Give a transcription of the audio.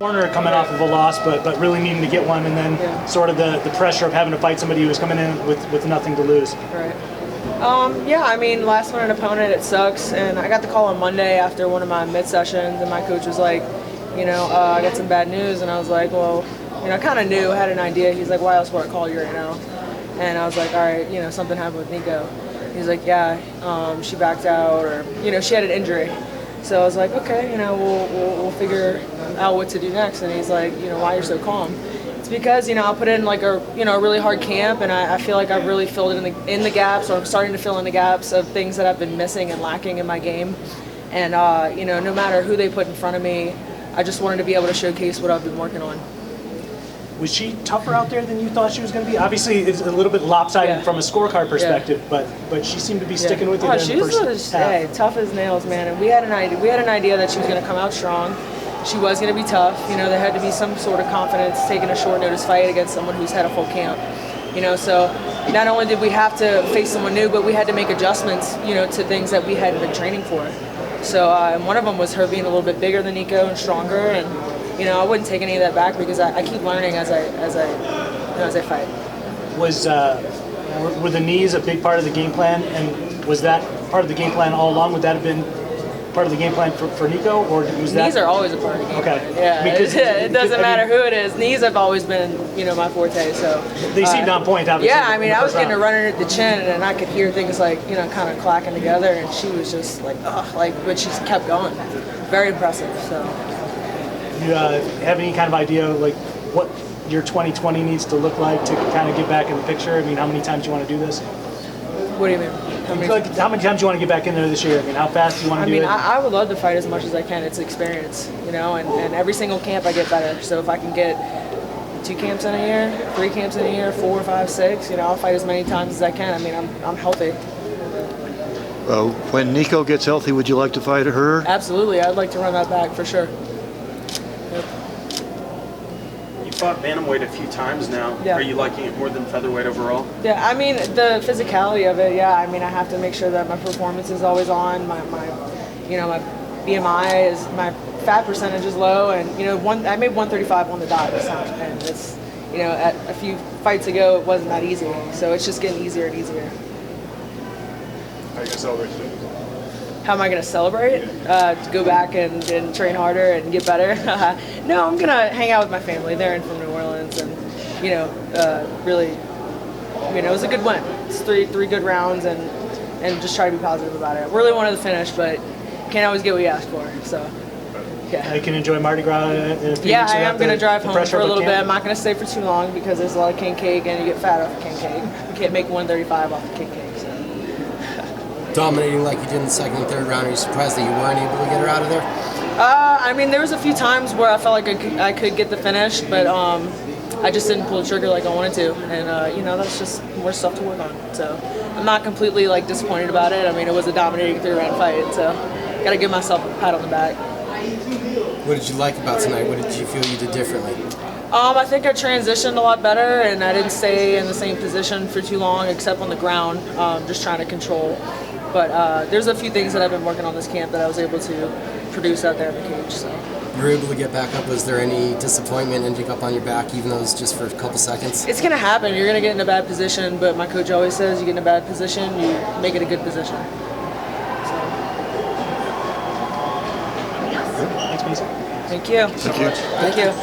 corner coming off of a loss, but really needing to get one, and then sort of the pressure of having to fight somebody who was coming in with nothing to lose. Right. Yeah, I mean, last one an opponent, it sucks. And I got the call on Monday after one of my mid-sessions, and my coach was like, I got some bad news. And I was like, well, I kind of knew, had an idea. He's like, why else would I call you right now? And I was like, all right, something happened with Nico. He's like, yeah, she backed out, or, she had an injury. So I was like, okay, we'll figure out what to do next. And he's like, why you're so calm? It's because, I'll put in like a really hard camp, and I feel like I've really filled in the gaps, or I'm starting to fill in the gaps of things that I've been missing and lacking in my game. And, no matter who they put in front of me, I just wanted to be able to showcase what I've been working on. Was she tougher out there than you thought she was going to be? Obviously, it's a little bit lopsided from a scorecard perspective, but she seemed to be sticking with you in the first half. Tough as nails, man. And we had an idea that she was going to come out strong. She was going to be tough. There had to be some sort of confidence taking a short notice fight against someone who's had a full camp. So not only did we have to face someone new, but we had to make adjustments, to things that we hadn't been training for. So and one of them was her being a little bit bigger than Nico and stronger, and I wouldn't take any of that back because I keep learning as I fight. Were the knees a big part of the game plan, and was that part of the game plan all along? Would that have been part of the game plan for Nico, or was that? Knees are always a part of the game plan. Yeah, it doesn't matter who it is. Knees have always been, my forte. So they seemed on point, obviously. Yeah, I mean, I was getting a runner at the chin, and I could hear things like, kind of clacking together, and she was just like, but she kept going. Very impressive. So. You have any kind of idea, like, what your 2020 needs to look like to kind of get back in the picture? I mean, how many times do you want to do this? What do you mean? How many times do you want to get back in there this year? I mean, how fast do you want to do it? I would love to fight as much as I can. It's experience, and every single camp I get better. So if I can get 2 camps in a year, 3 camps in a year, 4, 5, 6, I'll fight as many times as I can. I mean, I'm healthy. When Nico gets healthy, would you like to fight her? Absolutely. I'd like to run that back for sure. You fought bantamweight a few times now. Yeah. Are you liking it more than featherweight overall? Yeah, I mean, the physicality of it, I mean, I have to make sure that my performance is always on. My BMI is, my fat percentage is low, and, I made 135 on the dot this time, and it's, at a few fights ago, it wasn't that easy. So it's just getting easier and easier. How are you going to celebrate today? How am I going to celebrate? To go back and train harder and get better? No, I'm going to hang out with my family. They're in from New Orleans, and, really, it was a good win. It's three good rounds, and just try to be positive about it. Really wanted to finish, but can't always get what you ask for, so. Yeah. You can enjoy Mardi Gras in a few weeks. Yeah, I am going to drive home for a little camp. bit. I'm not going to stay for too long because there's a lot of king cake, and you get fat off of king cake. You can't make 135 off of king cake, so. Dominating like you did in the second and third round, are you surprised that you weren't able to get her out of there? I mean, there was a few times where I felt like I could get the finish, but I just didn't pull the trigger like I wanted to, and that's just more stuff to work on. So I'm not completely disappointed about it. I mean, it was a dominating 3-round fight, so gotta give myself a pat on the back. What did you like about tonight? What did you feel you did differently? I think I transitioned a lot better, and I didn't stay in the same position for too long, except on the ground, just trying to control. But there's a few things that I've been working on this camp that I was able to produce out there in the cage. So. You were able to get back up. Was there any disappointment ending up on your back, even though it was just for a couple seconds? It's going to happen. You're going to get in a bad position, but my coach always says you get in a bad position, you make it a good position. So. Thanks, Macy. Thank you. Thank you. Thank you.